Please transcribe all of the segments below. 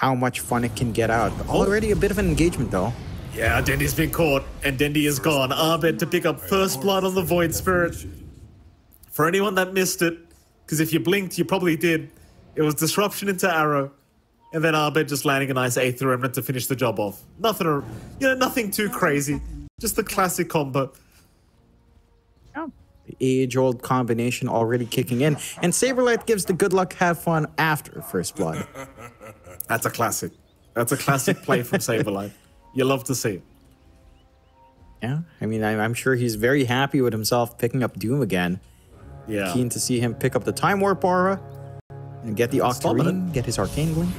how much fun it can get out. Already a bit of an engagement, though. Yeah, Dendy's been caught, and Dendy is gone. Abed to pick up first blood on the Void Spirit. For anyone that missed it, because if you blinked, you probably did, it was disruption into Arrow, and then Abed just landing a nice Aether Remnant to finish the job off. Nothing too crazy. Just the classic combo. The age-old combination already kicking in, and Saberlight gives the good luck, have fun after first blood. That's a classic. That's a classic play from Saberlight. You love to see it. Yeah, I mean, I'm sure he's very happy with himself picking up Doom again. Yeah. Keen to see him pick up the Time Warp Aura and get the Octarine, get his Arcane Glint.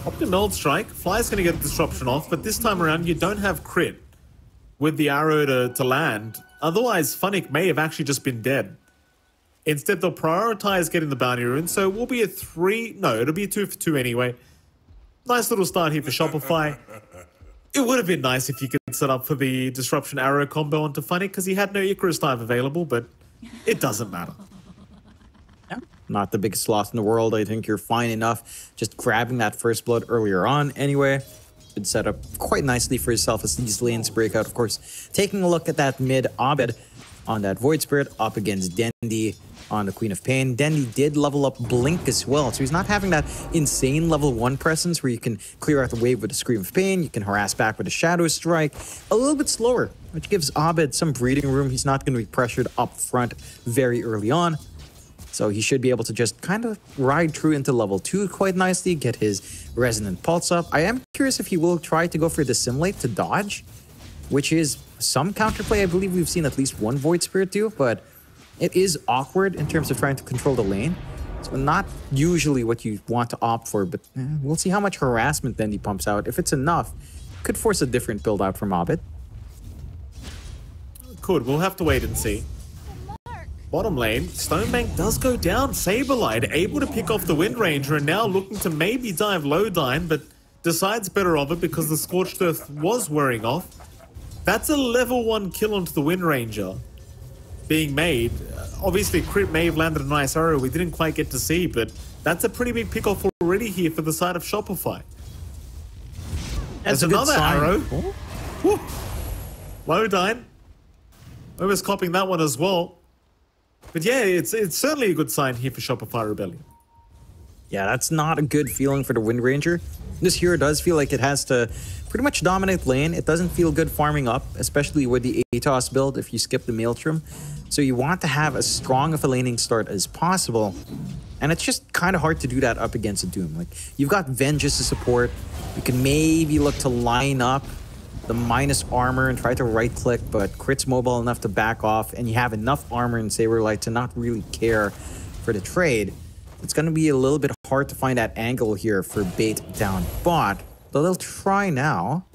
Optimal Strike. Fly's going to get Disruption off, but this time around you don't have crit with the arrow to land. Otherwise, Funnick may have actually just been dead. Instead, they'll prioritize getting the Bounty Rune, so it will be a 3... No, it'll be a 2 for 2 anyway. Nice little start here for Shopify. It would have been nice if you could set up for the Disruption Arrow combo onto Funnick, because he had no Icarus Dive available, but it doesn't matter. Yeah. Not the biggest loss in the world. I think you're fine enough just grabbing that first blood earlier on anyway. Should set up quite nicely for yourself as these lanes break out. Of course, taking a look at that mid Abed on that Void Spirit up against Dendy on the Queen of Pain. Dendy did level up Blink as well, so he's not having that insane level 1 presence where you can clear out the wave with a Scream of Pain, you can harass back with a Shadow Strike. A little bit slower, which gives Abed some breathing room. He's not going to be pressured up front very early on, so he should be able to just kind of ride through into level 2 quite nicely, get his Resonant Pulse up. I am curious if he will try to go for the Simulate to dodge, which is some counterplay I believe we've seen at least one Void Spirit do, but it is awkward in terms of trying to control the lane. So not usually what you want to opt for, but we'll see how much harassment then he pumps out. If it's enough, could force a different build out from Abed. Could. We'll have to wait and see. Bottom lane, Stonebank does go down. Saberlight able to pick off the Wind Ranger and now looking to maybe dive Lowdyne, but decides better of it because the Scorched Earth was wearing off. That's a level 1 kill onto the Wind Ranger being made. Obviously, crit may have landed a nice arrow we didn't quite get to see, but that's a pretty big pick-off already here for the side of Shopify. There's another arrow. Woo. Lowdyne. Almost copying that one as well. But yeah, it's certainly a good sign here for Shopify Rebellion. Yeah, that's not a good feeling for the Wind Ranger. This hero does feel like it has to pretty much dominate lane. It doesn't feel good farming up, especially with the Atos build if you skip the Maelstrom. So you want to have as strong of a laning start as possible. And it's just kind of hard to do that up against a Doom. Like, you've got Vengeance to support. You can maybe look to line up the minus armor and try to right-click, but Crit's mobile enough to back off, and you have enough armor in Saberlight to not really care for the trade. It's going to be a little bit hard to find that angle here for bait down bot, though they'll try now.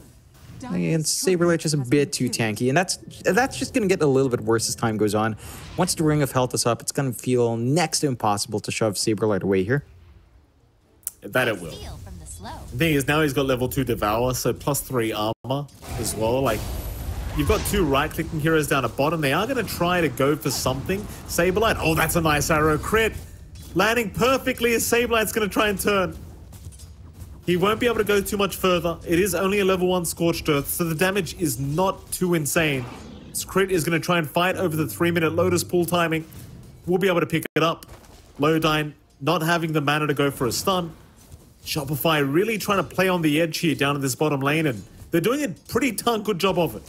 And Saberlight just a bit too tanky, and that's just going to get a little bit worse as time goes on. Once the Ring of Health is up, it's going to feel next to impossible to shove Saberlight away here. That it will. The thing is, now he's got level 2 Devour, so +3 armor as well. Like, you've got 2 right-clicking heroes down at bottom. They are going to try to go for something. Saberlight, oh, that's a nice arrow. Crit. Landing perfectly as Saberlight's going to try and turn. He won't be able to go too much further. It is only a level 1 Scorched Earth, so the damage is not too insane. Crit is going to try and fight over the 3-minute Lotus Pool timing. We'll be able to pick it up. Lowdyne not having the mana to go for a stun. Shopify really trying to play on the edge here down in this bottom lane, and they're doing a pretty darn good job of it.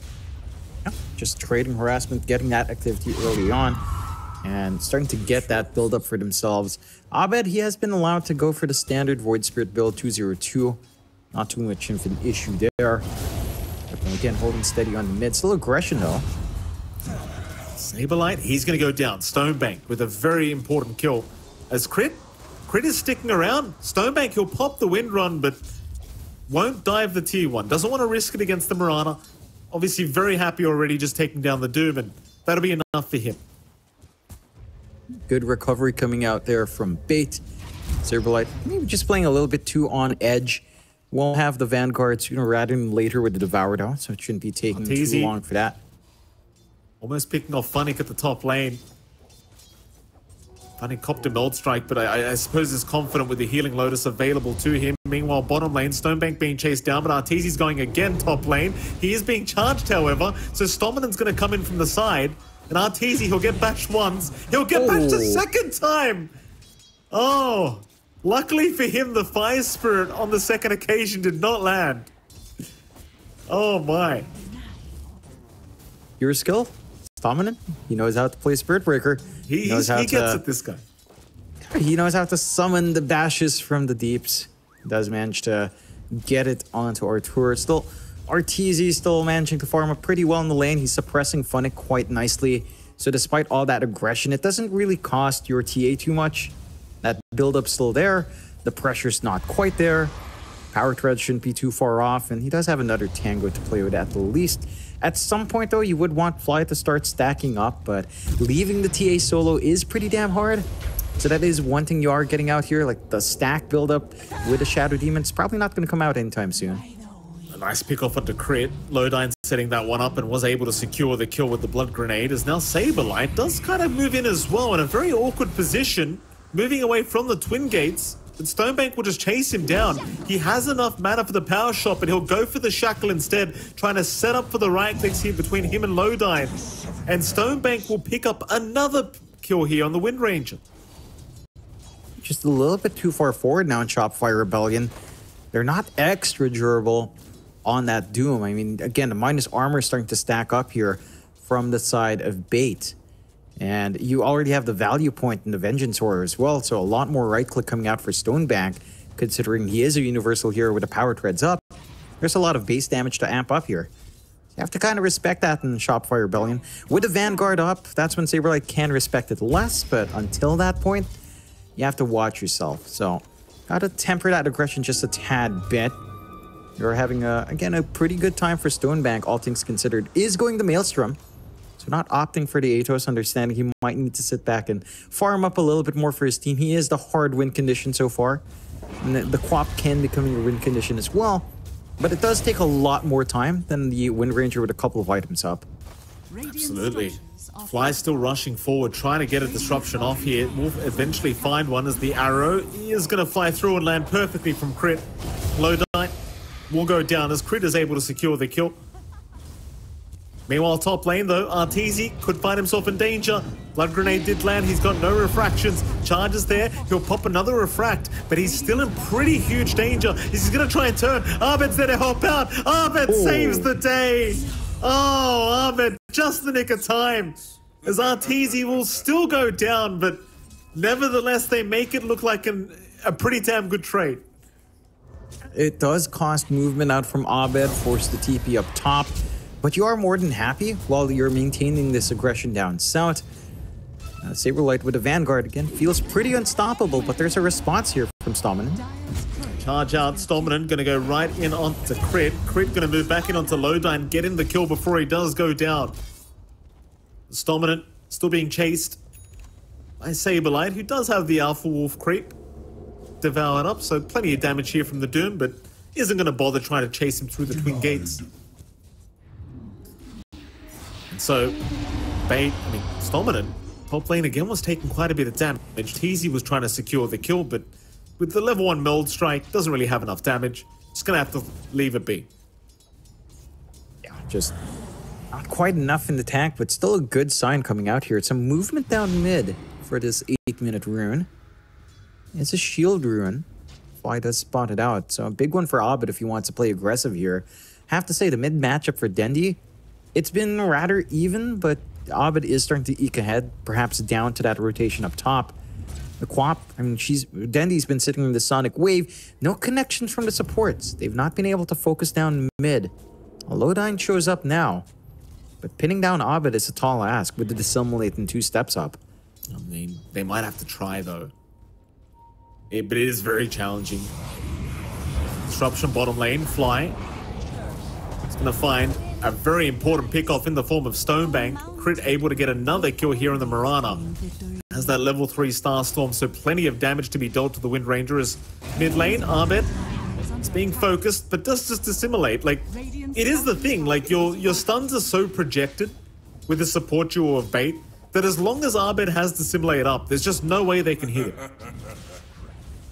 Yeah, just trading harassment, getting that activity early on, and starting to get that build up for themselves. Abed, he has been allowed to go for the standard Void Spirit build 202. Not too much of an issue there. But again, holding steady on the mid. Still aggression though. Saberlight, he's going to go down. Stonebank with a very important kill. As Crit is sticking around. Stonebank, he'll pop the Wind Run, but won't dive the tier 1. Doesn't want to risk it against the Mirana. Obviously very happy already just taking down the Doom, and that'll be enough for him. Good recovery coming out there from Bait. Saberlight maybe just playing a little bit too on edge. Won't have the Vanguard sooner rather than later with the Devourer though, so it shouldn't be taking too long for that. Almost picking off Funnick at the top lane. Funny copped a Meld Strike, but I suppose is confident with the Healing Lotus available to him. Meanwhile, bottom lane, Stonebank being chased down, but Arteezy's going again top lane. He is being charged, however, so Stominen's going to come in from the side. And Arteezy, he'll get bashed once. He'll get bashed a second time. Oh, luckily for him, the Fire Spirit on the second occasion did not land. Oh, my. Your skill? Stominen? He knows how to play Spirit Breaker. He gets it, this guy. He knows how to summon the bashes from the deeps. He does manage to get it onto Artur. Still, Arteezy still managing to farm up pretty well in the lane. He's suppressing Funnick quite nicely. So despite all that aggression, it doesn't really cost your TA too much. That build-up's still there. The pressure's not quite there. Power Tread shouldn't be too far off, and he does have another Tango to play with at the least. At some point, though, you would want Fly to start stacking up, but leaving the TA solo is pretty damn hard. So that is one thing you are getting out here, like the stack build-up with the Shadow Demon. It's probably not going to come out anytime soon. A nice pick off onto crit. Lodine setting that one up and was able to secure the kill with the Blood Grenade. As now Saberlight does kind of move in as well in a very awkward position, moving away from the Twin Gates. But Stonebank will just chase him down. He has enough mana for the power shot, but he'll go for the shackle instead, trying to set up for the right clicks here between him and Lodine. And Stonebank will pick up another kill here on the Wind Ranger. Just a little bit too far forward now in Shopify Rebellion. They're not extra durable on that Doom. I mean, again, the minus armor is starting to stack up here from the side of Bait. And you already have the value point in the Vengeance Horror as well, so a lot more right-click coming out for Stonebank, considering he is a universal hero with the power treads up. There's a lot of base damage to amp up here. You have to kind of respect that in Shopify Rebellion. With the Vanguard up, that's when Saberlight can respect it less, but until that point, you have to watch yourself. So, gotta temper that aggression just a tad bit. You're having, again, a pretty good time for Stonebank, all things considered. Is going the Maelstrom. So not opting for the Atos, understanding he might need to sit back and farm up a little bit more for his team. He is the hard win condition so far. And the Quap can become your win condition as well. But it does take a lot more time than the Wind Ranger with a couple of items up. Absolutely. Fly's still rushing forward, trying to get a disruption off here. Will eventually find one as the arrow is going to fly through and land perfectly from Crit. Lodine will go down as Crit is able to secure the kill. Meanwhile, top lane, though, Arteezy could find himself in danger. Blood Grenade did land. He's got no refractions. Charges there. He'll pop another refract, but he's still in pretty huge danger. He's going to try and turn. Abed's there to help out. Abed saves the day. Oh, Abed, just the nick of time. As Arteezy will still go down, but nevertheless, they make it look like a pretty damn good trade. It does cost movement out from Abed, force the TP up top. But you are more than happy while you're maintaining this aggression down south. Saberlight with a Vanguard again feels pretty unstoppable, but there's a response here from Stominen. Charge out, Stominen gonna go right in onto Crit. Crit gonna move back in onto Lodine, get in the kill before he does go down. Stominen still being chased by Saberlight, who does have the Alpha Wolf creep devoured up, so plenty of damage here from the Doom, but isn't gonna bother trying to chase him through the Twin Gates. So, Stominen, top lane again was taking quite a bit of damage. Teasy was trying to secure the kill, but with the level 1 Meld Strike, doesn't really have enough damage. Just gonna have to leave it be. Yeah, just not quite enough in the tank, but still a good sign coming out here. It's some movement down mid for this 8-minute rune. It's a shield rune. Fly does spot it out, so a big one for Abed if he wants to play aggressive here. Have to say, the mid matchup for Dendi, it's been rather even, but Abed is starting to eke ahead, perhaps down to that rotation up top. The Quap, I mean, Dendi's been sitting in the Sonic Wave. No connections from the supports. They've not been able to focus down mid. Lodine shows up now, but pinning down Abed is a tall ask with the Dissimulate in 2 steps up. I mean, they might have to try, though. But it is very challenging. Disruption bottom lane, Fly. It's going to find a very important pick-off in the form of Stonebank. Crit able to get another kill here in the Mirana. Has that level 3 Starstorm, so plenty of damage to be dealt to the Wind Ranger as mid lane, Abed. It's being focused, but does just dissimulate. Like, it is the thing, like, your stuns are so projected with the support duo of Bait that as long as Abed has Dissimulate up, there's just no way they can hit him.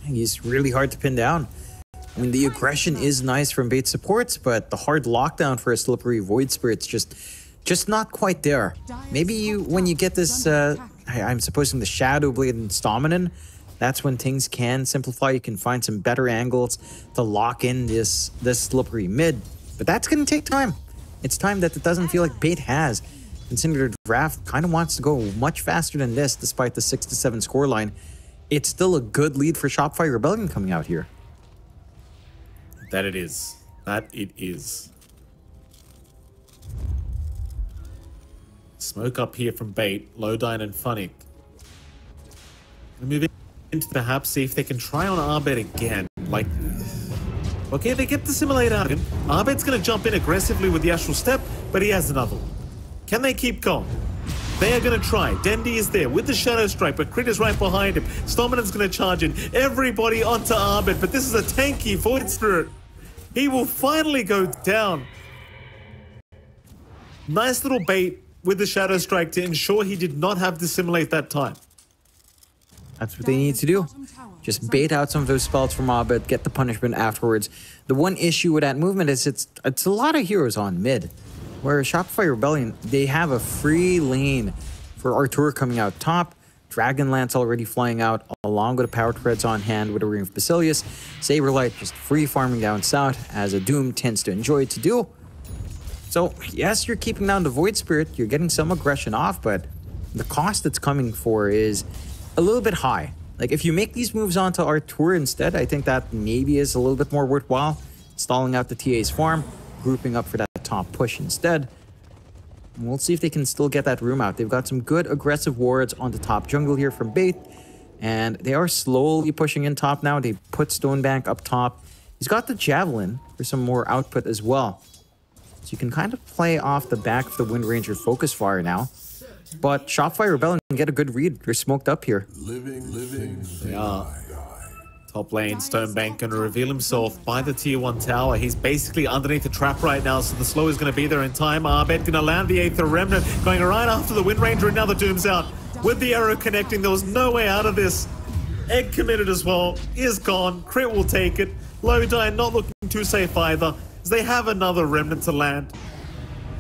He's really hard to pin down. I mean, the aggression is nice from bait supports, but the hard lockdown for a slippery Void Spirit's just not quite there. Maybe when you get this, I'm supposing the Shadow Blade and Stominin, that's when things can simplify. You can find some better angles to lock in this slippery mid. But that's going to take time. It's time that it doesn't feel like bait has. Considering the draft kind of wants to go much faster than this, despite the 6-7 scoreline. It's still a good lead for Shopify Rebellion coming out here. That it is. That it is. Smoke up here from Bait, Lodine and Funnick. Moving into perhaps see if they can try on Abed again. Like, okay, they get the Dissimulate out. Abed's going to jump in aggressively with the Astral Step, but he has another one. Can they keep going? They are going to try. Dendi is there with the Shadow Strike, but Crit is right behind him. Stominan's going to charge in. Everybody onto Abed, but this is a tanky Void Spirit. He will finally go down. Nice little bait with the Shadow Strike to ensure he did not have Dissimulate that time. That's what they need to do. Just bait out some of those spells from Abed, get the punishment afterwards. The one issue with that movement is it's a lot of heroes on mid. Where Shopify Rebellion, they have a free lane for Artur coming out top. Dragonlance already flying out, along with the Power Treads on hand with a Ring of Basilius. Saberlight just free farming down south, as a Doom tends to enjoy to do. So, yes, you're keeping down the Void Spirit, you're getting some aggression off, but the cost it's coming for is a little bit high. Like, if you make these moves onto Artur instead, I think that maybe is a little bit more worthwhile. Stalling out the TA's farm, grouping up for that top push instead. And we'll see if they can still get that room out. They've got some good aggressive wards on the top jungle here from Bait, and they are slowly pushing in top now. They put Stonebank up top. He's got the Javelin for some more output as well. So you can kind of play off the back of the Wind Ranger focus fire now. But Shopify Rebellion can get a good read. They're smoked up here. They are. Top lane, Stonebank going to reveal himself by the tier 1 tower. He's basically underneath the trap right now, so the slow is going to be there in time. Abed going to land the Aether Remnant, going right after the Wind Ranger, and now the Doom's out. With the arrow connecting, there was no way out of this. Egg committed as well, is gone. Crit will take it. Lodine not looking too safe either, as they have another Remnant to land.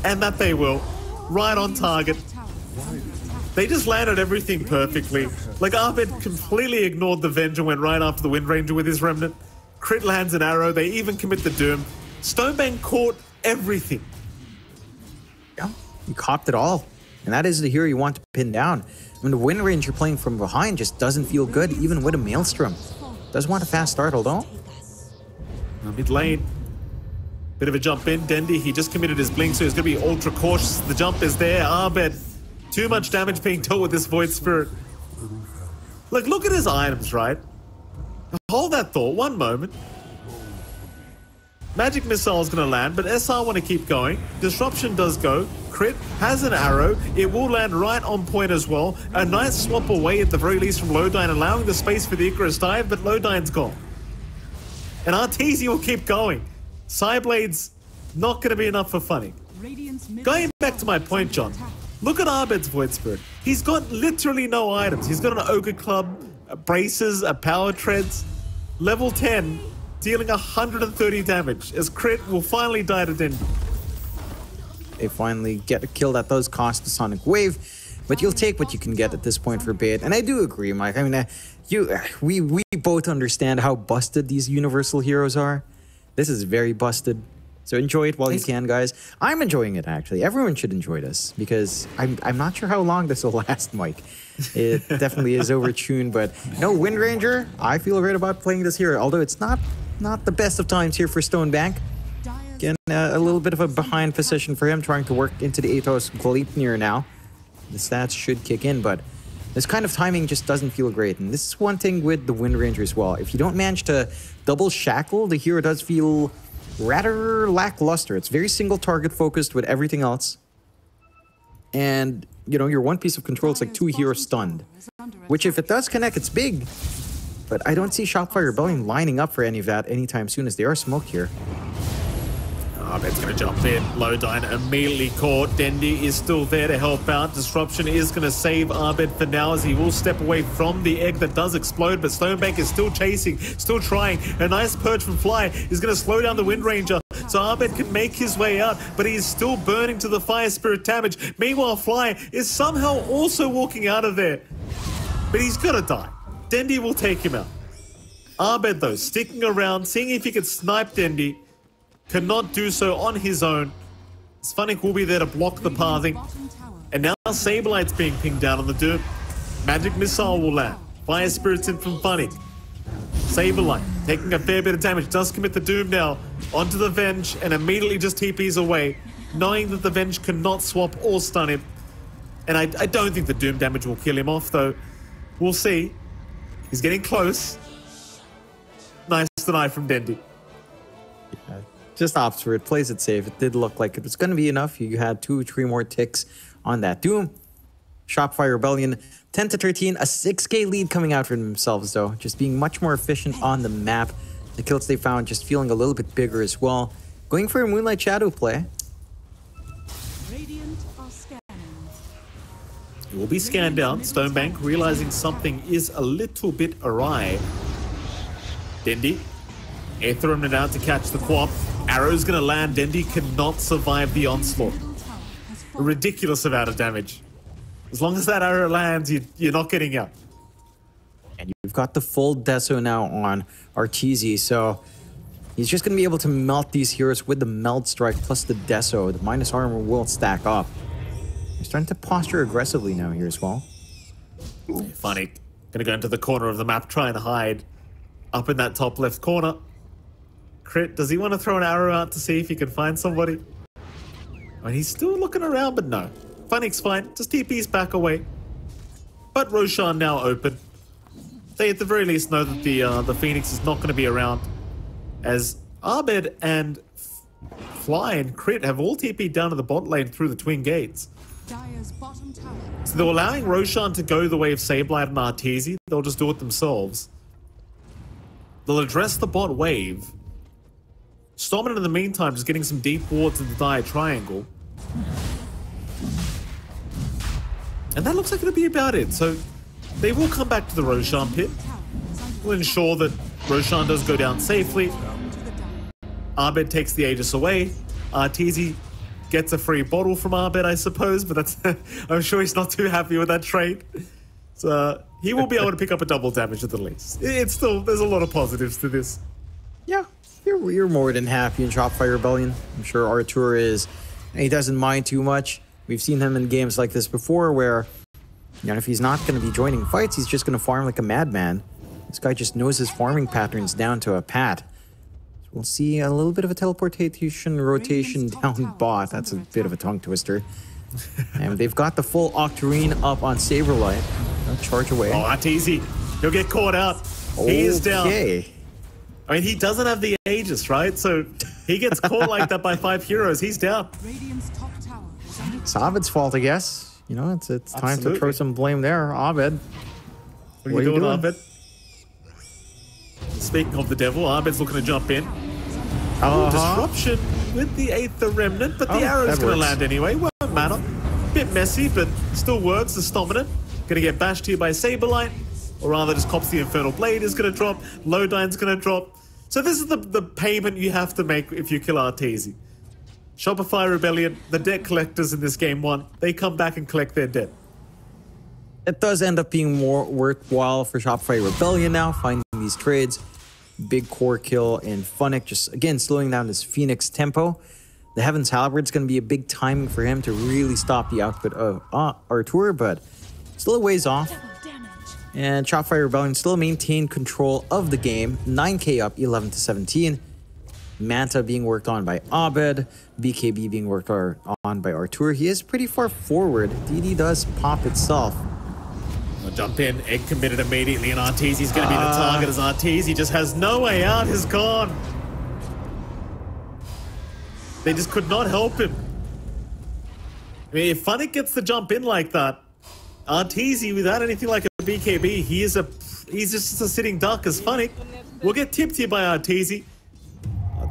And that they will. Right on target. They just landed everything perfectly. Like, Abed completely ignored the Venge and went right after the Wind Ranger with his Remnant. Crit lands an arrow. They even commit the Doom. Stonebank caught everything. Yeah, you copped it all. And that is the hero you want to pin down. When the Wind Ranger playing from behind just doesn't feel good, even with a Maelstrom. Does want a fast start, although. Mid lane. Bit of a jump in. Dendi, he just committed his blink, so he's going to be ultra cautious. The jump is there. Abed. Too much damage being dealt with this Void Spirit. Like, look at his items, right? Hold that thought, one moment. Magic Missile is going to land, but SR want to keep going. Disruption does go. Crit has an arrow. It will land right on point as well. A nice swap away at the very least from Lodine, allowing the space for the Icarus dive, but Lodine's gone. And Arteezy will keep going. Psyblade's not going to be enough for Funny. Going back to my point, John. Look at Abed's Void Spirit. He's got literally no items. He's got an Ogre Club, braces, a Power Treads. Level 10, dealing 130 damage, as Crit will finally die to Dendi. They finally get a kill that does cost the Sonic Wave, but you'll take what you can get at this point for Bait. And I do agree, Mike. I mean, we both understand how busted these Universal heroes are. This is very busted. So enjoy it while you can, guys. I'm enjoying it, actually. Everyone should enjoy this, because I'm not sure how long this will last, Mike. It definitely is overtuned, but no, Wind Ranger, I feel great about playing this hero, although it's not the best of times here for Stonebank. Again, a little bit of a behind position for him, trying to work into the Athos Gleipnir now. The stats should kick in, but this kind of timing just doesn't feel great. And this is one thing with the Wind Ranger as well. If you don't manage to double shackle, the hero does feel rather lackluster. It's very single target focused with everything else. And, you know, your one piece of control, it's like 2 heroes stunned. Which, if it does connect, it's big. But I don't see Shopify Rebellion lining up for any of that anytime soon, as they are smoked here. Abed's going to jump in. Lowdyne immediately caught. Dendi is still there to help out. Disruption is going to save Abed for now as he will step away from the egg that does explode, but Stonebank is still chasing, still trying. A nice perch from Fly is going to slow down the Wind Ranger so Abed can make his way out, but he is still burning to the Fire Spirit damage. Meanwhile, Fly is somehow also walking out of there, but he's going to die. Dendi will take him out. Abed, though, sticking around, seeing if he could snipe Dendi. Cannot do so on his own. Funnick will be there to block the pathing. And now Saberlight's being pinged down on the Doom. Magic Missile will land. Fire Spirit's in from Funnick. Saberlight taking a fair bit of damage. Does commit the Doom now onto the Venge and immediately just TPs away, knowing that the Venge cannot swap or stun him. And I don't think the Doom damage will kill him off, though. We'll see. He's getting close. Nice deny from Dendi. Yeah. Just opts for it, plays it safe. It did look like it was going to be enough. You had 2 or 3 more ticks on that Doom. Shopify Rebellion, 10-13, a 6k lead coming out for themselves, though. Just being much more efficient on the map. The kills they found just feeling a little bit bigger as well. Going for a Moonlight Shadow play. Radiant are scanning. It will be scanned out. Stonebank realizing something is a little bit awry. Dendi, Aetherham out to catch the Quap. Arrow's going to land. Dendi cannot survive the onslaught. A ridiculous amount of damage. As long as that arrow lands, you're not getting out. And you've got the full Deso now on Arteezy, so he's just going to be able to melt these heroes with the Melt Strike plus the Deso. The minus armor will stack up. He's starting to posture aggressively now here as well. Funny. Going to go into the corner of the map, trying to hide up in that top left corner. Crit, does he want to throw an arrow out to see if he can find somebody? I mean, he's still looking around, but no. Funnick's fine. Just TP's back away. But Roshan now open. They at the very least know that the Phoenix is not going to be around, as Abed and Fly and Crit have all TP'd down to the bot lane through the twin gates. Dire's bottom tower. So they're allowing Roshan to go the way of Sableye and Arteezy. They'll just do it themselves. They'll address the bot wave. Stomin in the meantime just getting some deep wards in the Dire Triangle. And that looks like it'll be about it. So they will come back to the Roshan pit. We'll ensure that Roshan does go down safely. Abed takes the Aegis away. Arteezy gets a free bottle from Abed, I suppose, but that's I'm sure he's not too happy with that trade. So he will be able to pick up a double damage at the least. It's still, there's a lot of positives to this. Yeah, you're more than happy in Shopify Rebellion. I'm sure Artur is. He doesn't mind too much. We've seen him in games like this before where, you know, if he's not going to be joining fights, he's just going to farm like a madman. This guy just knows his farming patterns down to a pat. So we'll see a little bit of a teleportation rotation down bot. That's a bit of a tongue twister. And they've got the full Octarine up on Saberlight. They'll charge away. Oh, Arteezy. He'll get caught out. He is down. Okay. I mean, he doesn't have the Aegis, right? So he gets caught like that by 5 heroes. He's down. It's Abed's fault, I guess. You know, it's time to throw some blame there. Abed. What are you doing, Abed? Speaking of the devil, Abed's looking to jump in. Disruption with the Aether Remnant, but the arrow's going to land anyway. Won't matter. Bit messy, but still works. The Stominant going to get bashed here by Saberlight, or rather just cops the Infernal Blade is going to drop. Lowdyne's going to drop. So this is the payment you have to make if you kill Arteezy. Shopify Rebellion, the debt collectors in this game one, they come back and collect their debt. It does end up being more worthwhile for Shopify Rebellion now, finding these trades. Big core kill in Funnick, just again slowing down this Phoenix tempo. The Heaven's Halberd's going to be a big timing for him to really stop the output of Artur, but still a ways off. And Shopify Rebellion still maintain control of the game. 9k up, 11-17. Manta being worked on by Abed. BKB being worked on by Artur. He is pretty far forward. DD does pop itself. I'll jump in. Egg committed immediately, and Arteezy's going to be the target as Arteezy just has no way out. He's gone. They just could not help him. I mean, if Funnick gets the jump in like that, Arteezy, without anything like a BKB, he's just a sitting duck as Funnick. We'll get tipped here by Arteezy.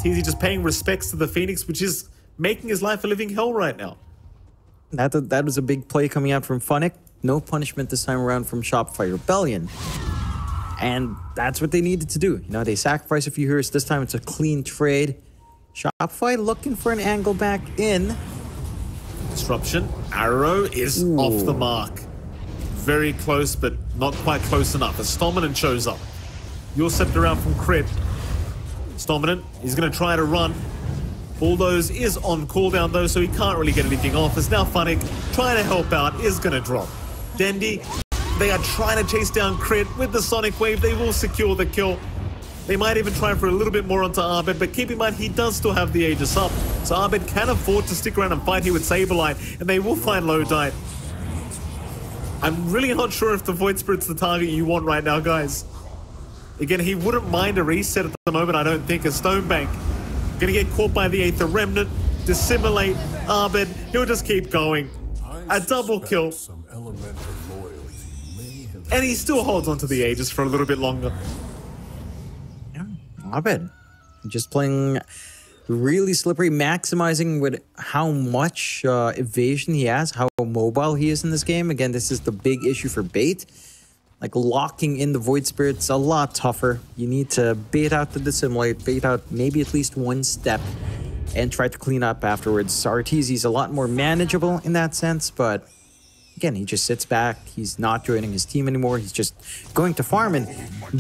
TZ just paying respects to the Phoenix, which is making his life a living hell right now. That was a big play coming out from Funnick. No punishment this time around from Shopify Rebellion. And that's what they needed to do. You know, they sacrificed a few heroes. This time it's a clean trade. Shopify looking for an angle back in. Disruption. Arrow is off the mark. Very close, but not quite close enough. As Stominant shows up. You're stepped around from crit. Stominant is going to try to run. Bulldoze is on cooldown though, so he can't really get anything off. As now Funnick trying to help out is going to drop. Dendy, they are trying to chase down crit with the Sonic Wave. They will secure the kill. They might even try for a little bit more onto Abed, but keep in mind he does still have the Aegis up. So Abed can afford to stick around and fight here with Saberlight, and they will find Lowdive. I'm really not sure if the Void Spirit's the target you want right now, guys. Again, he wouldn't mind a reset at the moment, I don't think. A Stonebank gonna get caught by the Aether Remnant, dissimulate Abed, he'll just keep going. A double kill. And he still holds onto the Aegis for a little bit longer. Yeah, Abed just playing really slippery, maximizing with how much evasion he has, how mobile he is in this game. Again, this is the big issue for Bait. Like, locking in the Void Spirit's a lot tougher. You need to bait out the dissimulate, bait out maybe at least one step, and try to clean up afterwards. Arteezy's a lot more manageable in that sense, but again, he just sits back. He's not joining his team anymore. He's just going to farm, and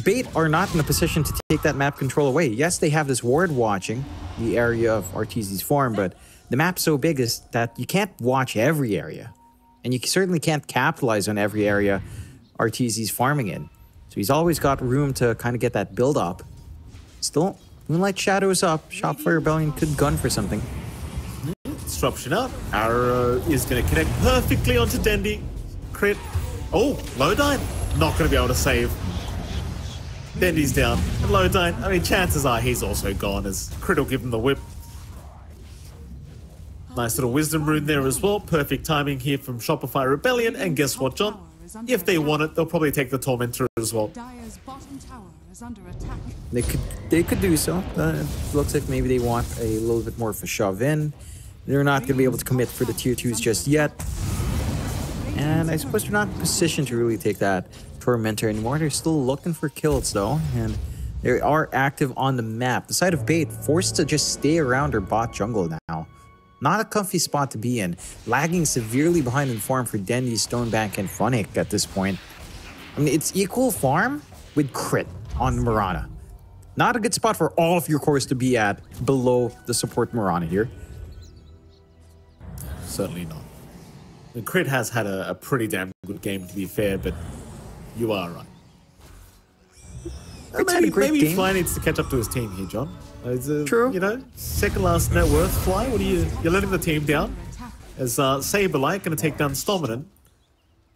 Bait are not in a position to take that map control away. Yes, they have this ward watching the area of Arteezy's farm, but the map's so big is that you can't watch every area, and you certainly can't capitalize on every area Arteezy's farming in. So he's always got room to kind of get that build up. Still, Moonlight Shadow is up. Shopify Rebellion could gun for something. Disruption up. Arrow is going to connect perfectly onto Dendy. Crit. Oh, Lowdive. Not going to be able to save. Dendy's down. And Lowdive, I mean, chances are he's also gone as Crit will give him the whip. Nice little Wisdom Rune there as well. Perfect timing here from Shopify Rebellion. And guess what, John? If they want it, they'll probably take the Tormentor as well. Dire's bottom tower is under attack. They could do so. Looks like maybe they want a little bit more of a shove in. They're not going to be able to commit for the tier 2s just yet. And I suppose they're not in a position to really take that Tormentor anymore. They're still looking for kills though, and they are active on the map. The side of Bait forced to just stay around their bot jungle now. Not a comfy spot to be in. Lagging severely behind in farm for Dendy, Stonebank, and Funnick at this point. I mean, it's equal farm with crit on Mirana. Not a good spot for all of your cores to be at below the support Mirana here. Certainly not. The crit has had a pretty damn good game, to be fair, but you are right. Maybe Fly needs to catch up to his team here, John. True. You know, second last net worth, Fly. What are you're letting the team down? As Saberlight going to take down Stominant.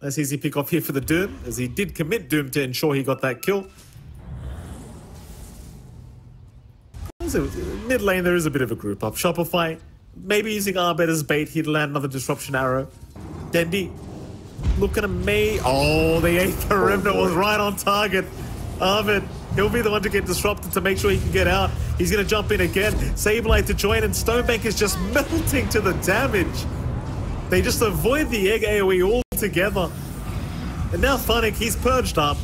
Nice easy pick off here for the Doom, as he did commit Doom to ensure he got that kill. So, mid lane, there is a bit of a group up. Shopify, maybe using Abed as bait, he'd land another Disruption Arrow. Dendy, looking at me. Oh, the Aether Remnant was right on target. Abed, he'll be the one to get disrupted to make sure he can get out. He's going to jump in again. Saberlight to join, and Stonebank is just melting to the damage. They just avoid the egg AoE altogether. And now Funnick, he's purged up.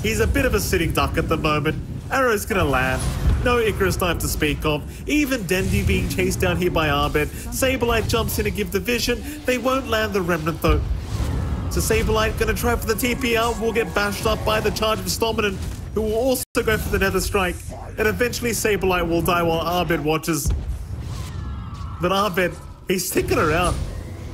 He's a bit of a sitting duck at the moment. Arrow's going to land. No Icarus time to speak of. Even Dendy being chased down here by Abed. Saberlight jumps in to give the vision. They won't land the Remnant though. So Saberlight going to try for the TP out. Will get bashed up by the charge of Stominant, who will also go for the Nether Strike. And eventually Saberlight will die while Abed watches. But Abed, he's sticking around.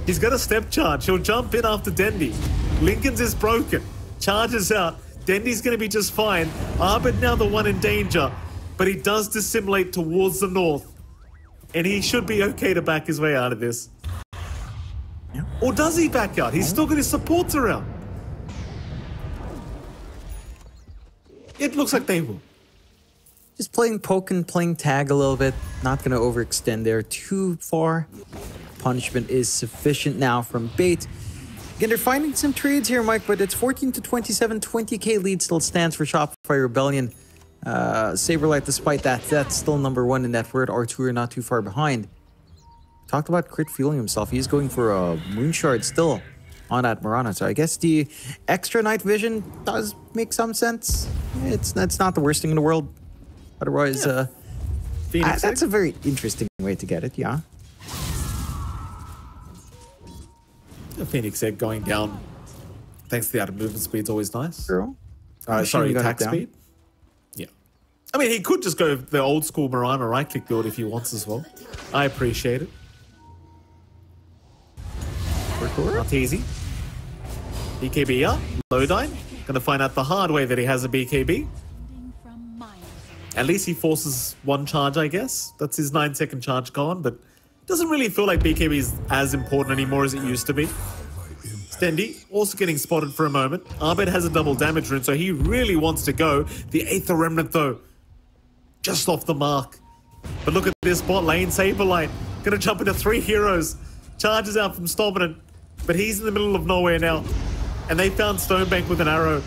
He's got a step charge. He'll jump in after Dendy. Lincoln's is broken. Charges out. Dendy's going to be just fine. Abed now the one in danger. But he does dissimulate towards the north. And he should be okay to back his way out of this. Yeah. Or does he back out? He's still got his supports around. It looks like they will. Just playing poke and playing tag a little bit. Not going to overextend there too far. Punishment is sufficient now from Bait. Again, they're finding some trades here, Mike, but it's 14 to 27. 20k lead still stands for Shopify Rebellion. Saberlight, despite that, that's still number 1 in net worth. R2 are not too far behind. Talked about crit feeling himself. He's going for a Moon Shard still on that Mirana. So I guess the extra night vision does make some sense. It's not the worst thing in the world. Otherwise, that's a very interesting way to get it, yeah. The Phoenix Egg going down thanks to the out of movement speed is always nice. Girl. Sorry, attack speed. Yeah. I mean, he could just go the old school Mirana right-click build if he wants as well. I appreciate it. Not easy. BKB up. Lowdine. Gonna find out the hard way that he has a BKB. At least he forces one charge, I guess. That's his 9-second charge gone, but doesn't really feel like BKB is as important anymore as it used to be. Stendy also getting spotted for a moment. Abed has a double damage rune, so he really wants to go. The Aether Remnant, though, just off the mark. But look at this bot lane. Saberlight gonna jump into 3 heroes. Charges out from Stominant, but he's in the middle of nowhere now. And they found Stonebank with an arrow.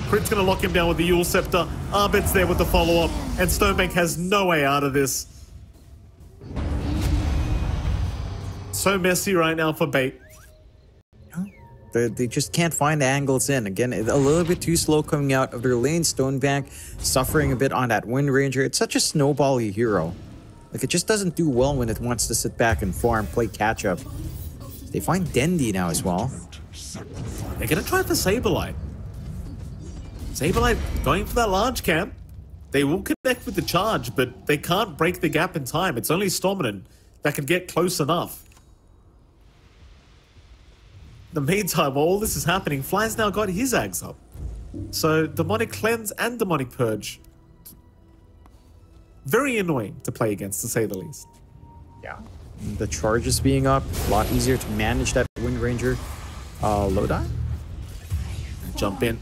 Crit's gonna lock him down with the Yule Scepter. Abed's there with the follow-up, and Stonebank has no way out of this. So messy right now for Bait. They just can't find the angles in. Again, a little bit too slow coming out of their lane. Stonebank suffering a bit on that Wind Ranger. It's such a snowbally hero. Like, it just doesn't do well when it wants to sit back and farm, play catch-up. They find Dendi now as well. They're gonna try for Saberlight. Saberlight going for that large camp. They will connect with the charge, but they can't break the gap in time. It's only Stominant that can get close enough. In the meantime, while all this is happening, Fly's now got his Ags up. So, Demonic Cleanse and Demonic Purge. Very annoying to play against, to say the least. Yeah. The charges being up, a lot easier to manage that Wind Ranger. Lodi? Jump in.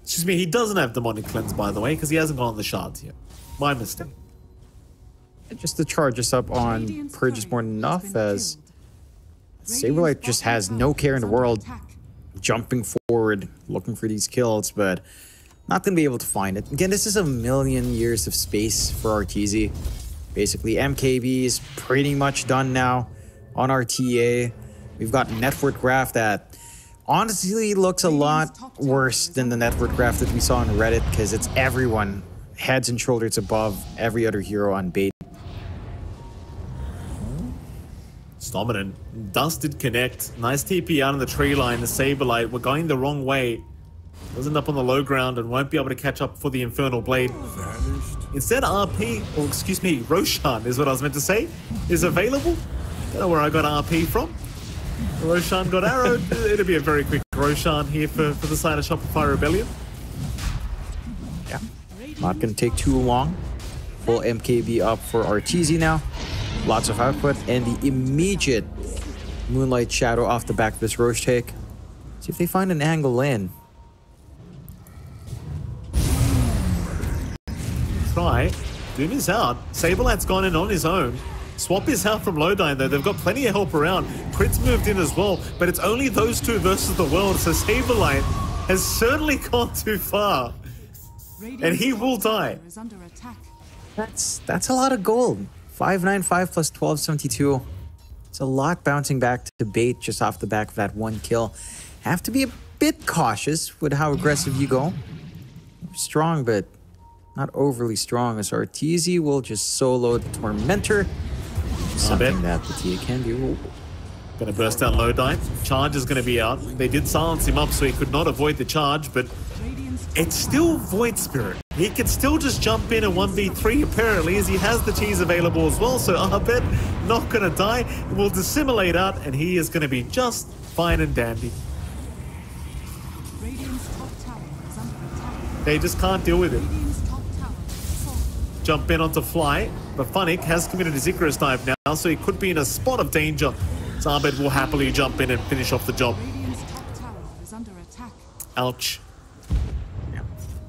Excuse me, he doesn't have Demonic Cleanse, by the way, because he hasn't gone the shards yet. My mistake. Just the charges up on Purge is more than enough, as Saberlight just has no care in the world, jumping forward, looking for these kills, but not going to be able to find it. Again, this is a million years of space for RTZ. Basically, MKB is pretty much done now on our TA. We've got network graph that honestly looks a lot worse than the network graph that we saw on Reddit, because it's everyone heads and shoulders above every other hero on Bait. Stominant. Dust did connect. Nice TP out on the tree line. The Saberlight were going the wrong way. Was end up on the low ground and won't be able to catch up for the Infernal Blade. Instead, RP, or excuse me, Roshan is what I was meant to say, is available. Don't know where I got RP from. Roshan got arrowed. It'll be a very quick Roshan here for the side of Shopify Rebellion. Yeah, not going to take too long. Full MKB up for RTZ now. Lots of output and the immediate Moonlight Shadow off the back of this Roche take. See if they find an angle in. Try. Doom is out. Saberlight's gone in on his own. Swap is out from Lowdine though. They've got plenty of help around. Crit's moved in as well, but it's only those two versus the world, so Saberlight has certainly gone too far. And he will die. That's a lot of gold. 595 plus 1272. It's a lot bouncing back to Bait just off the back of that one kill. Have to be a bit cautious with how aggressive you go. Strong, but not overly strong, as RTZ will just solo the Tormentor. Something that the TA can do. Gonna burst down Lowdine. Charge is gonna be out. They did silence him up so he could not avoid the charge, but it's still Void Spirit. He can still just jump in and 1v3 apparently, as he has the cheese available as well, so Abed not gonna die. Will dissimulate out, and he is gonna be just fine and dandy. They just can't deal with it. Jump in onto Fly, but Funnick has committed his Icarus dive now, so he could be in a spot of danger. So Abed will happily jump in and finish off the job. Ouch.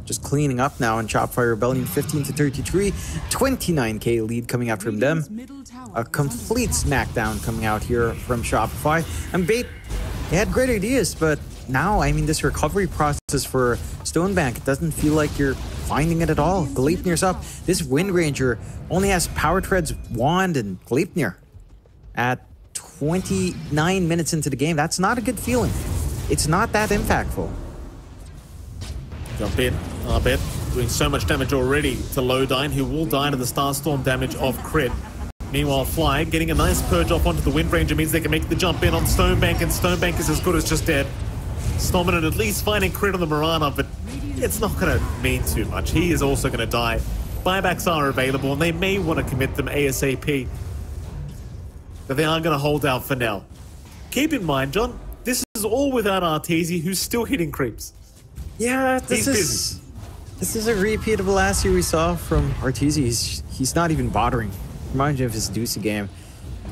Just cleaning up now in Shopify Rebellion, 15 to 33, 29k lead coming out from them. A complete smackdown coming out here from Shopify. And Bait, they had great ideas, but now, I mean, this recovery process for Stonebank, it doesn't feel like you're finding it at all. Gleipnir's up. This Wind Ranger only has Power Tread's Wand and Gleipnir at 29 minutes into the game. That's not a good feeling. It's not that impactful. Jump in, Arbet, doing so much damage already to Lodine, who will die to the Starstorm damage of crit. Meanwhile, Fly getting a nice purge off onto the Wind Ranger means they can make the jump in on Stonebank, and Stonebank is as good as just dead. Stominant at least finding crit on the Mirana, but it's not going to mean too much. He is also going to die. Buybacks are available, and they may want to commit them ASAP. But they are going to hold out for now. Keep in mind, John, this is all without Arteezy, who's still hitting creeps. Yeah, this is a repeat of last year we saw from Arteezy. He's not even bothering. Reminds me of his Deucey game.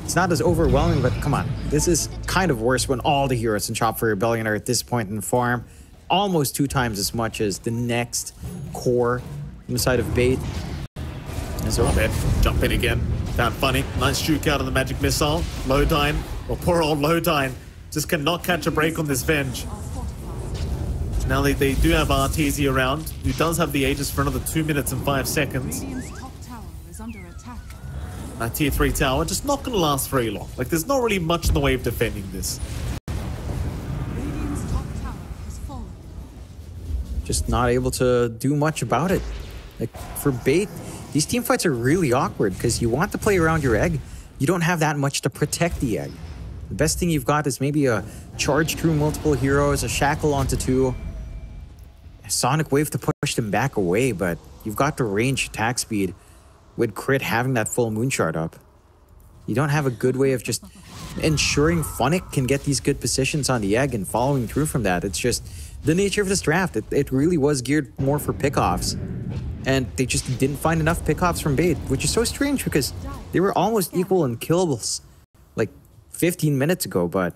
It's not as overwhelming, but come on. This is kind of worse when all the heroes in Shopify Rebellion are at this point in the farm. Almost 2 times as much as the next core on the side of Bait. So jump in again. Found Funny. Nice juke out of the magic missile. Lodine, or poor old Lodine, just cannot catch a break on this Venge. Now they do have Arteezy around, who does have the Aegis for another 2 minutes and 5 seconds. That tier 3 tower just not going to last very long. Like, there's not really much in the way of defending this. Just not able to do much about it. Like, for Bait, these team fights are really awkward because you want to play around your egg. You don't have that much to protect the egg. The best thing you've got is maybe a charge through multiple heroes, a shackle onto 2, a sonic wave to push them back away, but you've got the range attack speed with crit having that full moonshard up. You don't have a good way of just ensuring Funnick can get these good positions on the egg and following through from that. It's just the nature of this draft. It really was geared more for pickoffs. And they just didn't find enough pickoffs from Bait, which is so strange because they were almost equal in killables like 15 minutes ago, but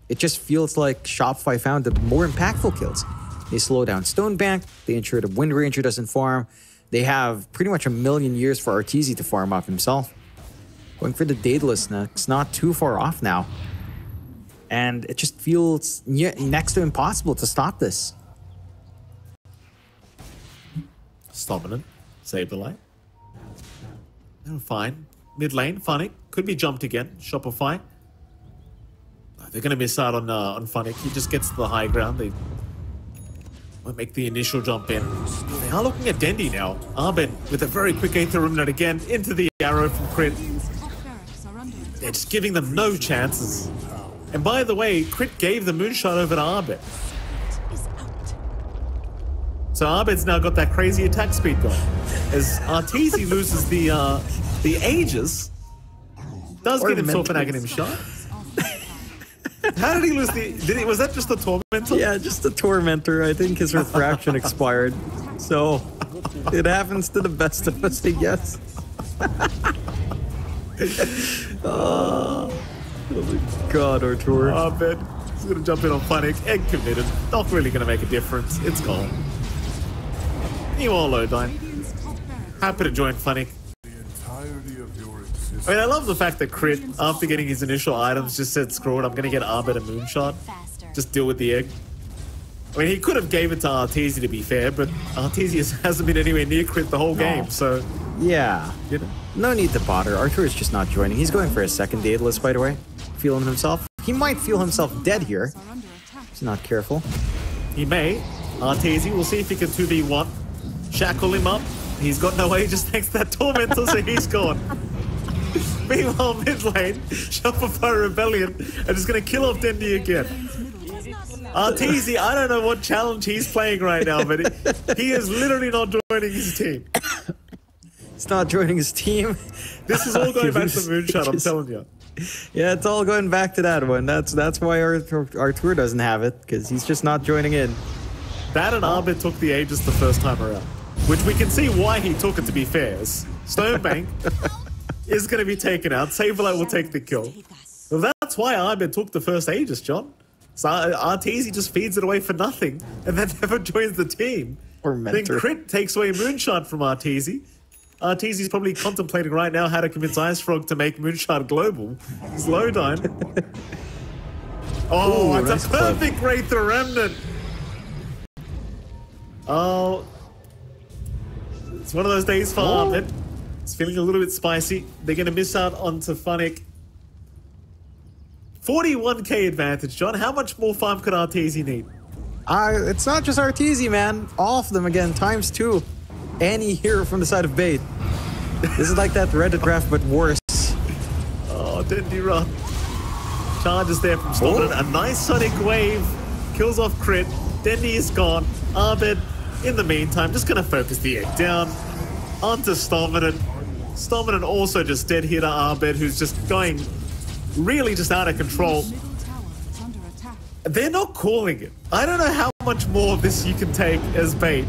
it just feels like Shopify found the more impactful kills. They slow down Stonebank, they ensure the Wind Ranger doesn't farm. They have pretty much a million years for Arteezy to farm off himself. Going for the Daedalus next, not too far off now. And it just feels next to impossible to stop this. Stominant, Saberlight. They're fine. Mid lane, Funnick. Could be jumped again. Shopify. They're going to miss out on Funnick. He just gets to the high ground. They won't make the initial jump in. They are looking at Dendi now. Arben with a very quick Aether Remnant again into the arrow from Crit. They're just giving them no chances. And by the way, Crit gave the moonshot over to Arben. So Arben's now got that crazy attack speed going. As Arteezy loses the Aegis, does get himself an Aghanim shot. How did he lose the... was that just the Tormentor? Yeah, just the Tormentor. I think his refraction expired. So, it happens to the best of us, I guess. Oh my god, Artur. Arben is going to jump in on Funnick. Egg committed. Not really going to make a difference. It's gone. You all Lodine. Happy to join Funnick. I mean, I love the fact that Crit, after getting his initial items, just said, screw it, I'm going to get Arbet a moonshot. Just deal with the egg. I mean, he could have gave it to Arteezy, to be fair, but Arteezy hasn't been anywhere near Crit the whole game, so... Yeah. You know. No need to bother. Artur is just not joining. He's going for a second Daedalus, by the way. Feeling himself. He might feel himself dead here. He's not careful. He may. Arteezy, we'll see if he can 2v1. Shackle him up. He's got no Aegis thanks to that Tormentor, so he's gone. Meanwhile, mid lane, Shopify Rebellion are just going to kill off Dendi again. Arteezy, I don't know what challenge he's playing right now, but he is literally not joining his team. He's not joining his team. This is all going back to the moonshot, I'm telling you. Yeah, it's all going back to that one. That's why Artur doesn't have it, because he's just not joining in. That and Arbit took the Aegis the first time around, which we can see why he took it, to be fair. Stonebank is going to be taken out. Saberlight will take the kill. Well, that's why Arbit took the first Aegis, John. So Arteezy just feeds it away for nothing and then never joins the team. Or mentor. Then Crit takes away Moonshot from Arteezy. Arteezy's probably contemplating right now how to convince Ice Frog to make Moonshot global. It's Lodine. Oh, Ooh, it's nice a clip. perfect Wraith the Remnant. Oh. It's one of those days for Ahmed. It's feeling a little bit spicy. They're going to miss out on Tefanic. 41k advantage, John. How much more farm could Arteezy need? It's not just Arteezy, man. All of them again, ×2. Any hero from the side of Bait. This is like that Reddit draft, but worse. Oh, Dendi run. Charges there from Stompin. A nice Sonic Wave. Kills off crit. Dendi is gone. Abed, in the meantime, just going to focus the egg down onto Stompin. Stompin also just dead here to Abed, who's just going really just out of control. Middle tower is under attack. They're not calling it. I don't know how much more of this you can take as Bait.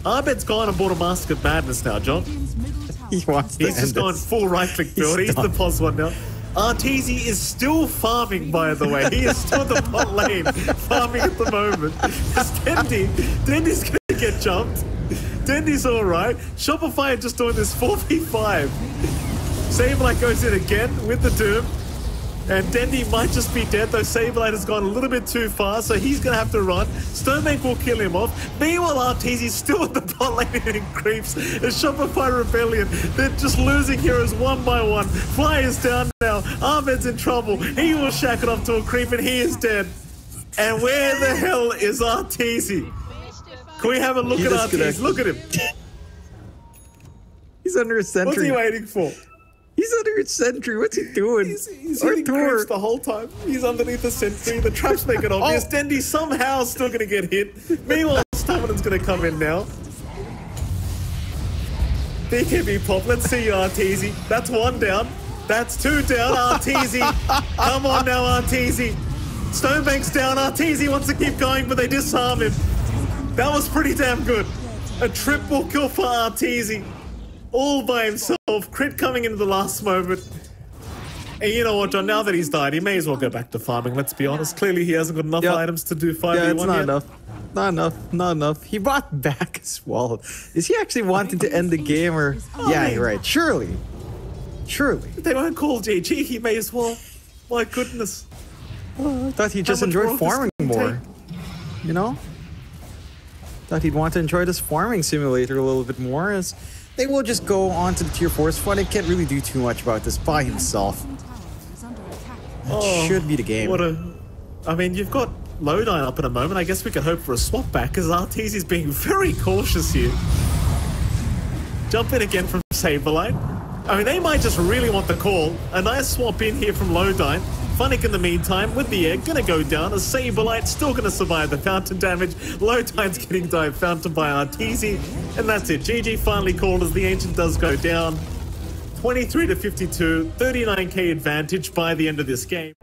Abed's gone and bought a Mask of Madness now, John. Radiant's middle tower He wants to He's just end gone this. full right-click build. He's the pos one now. Arteezy is still farming, by the way. He is still in the bot lane, farming at the moment. It's Dendi's going to get jumped. Dendi's all right. Shopify are just doing this 4v5. Sableye goes in again with the Doom. And Dendi might just be dead, though Sableye has gone a little bit too far, so he's going to have to run. Stonebank will kill him off. Meanwhile, Arteezy's still in the bot lane eating creeps. It's Shopify Rebellion. They're just losing heroes one by one. Fly is down now. Ahmed's in trouble. He will shack it off to a creep, and he is dead. And where the hell is Arteezy? Can we have a look at Arteezy? Look at him. He's under a What's sentry. he waiting for? He's under a sentry. What's he doing? He's hitting creeps the whole time. He's underneath the sentry. The traps make it obvious. Dendi somehow still going to get hit. Meanwhile, Staminan's going to come in now. BKB pop. Let's see you, Arteezy. That's one down. That's two down. Arteezy. Come on now, Arteezy. Stonebank's down. Arteezy wants to keep going, but they disarm him. That was pretty damn good. A triple kill for Arteezy. All by himself. Crit coming into the last moment. And you know what, John? Now that he's died, he may as well go back to farming. Let's be honest. Clearly, he hasn't got enough items to do 5v1 Yeah, it's not yet. enough. Not enough. Not enough. He brought back as well. Is he actually wanting to end the game or? Yeah, you're right. Surely. Surely. They won't call GG. He may as well. My goodness. I thought he just much enjoyed growth this farming can more. You know? Thought he'd want to enjoy this farming simulator a little bit more, as they will just go on to the tier 4s. Funny can't really do too much about this by himself. Tower is under attack. That should be the game. I mean, you've got Lowdine up in a moment. I guess we could hope for a swap back, because Arteezy's being very cautious here. Jump in again from Saberline. I mean, they might just really want the call. A nice swap in here from Lowdine. Funnick in the meantime with the egg, gonna go down. A Saberlight still gonna survive the fountain damage. Lowdine's getting dive fountain by Arteezy. And that's it. GG finally called as the Ancient does go down. 23 to 52, 39k advantage by the end of this game.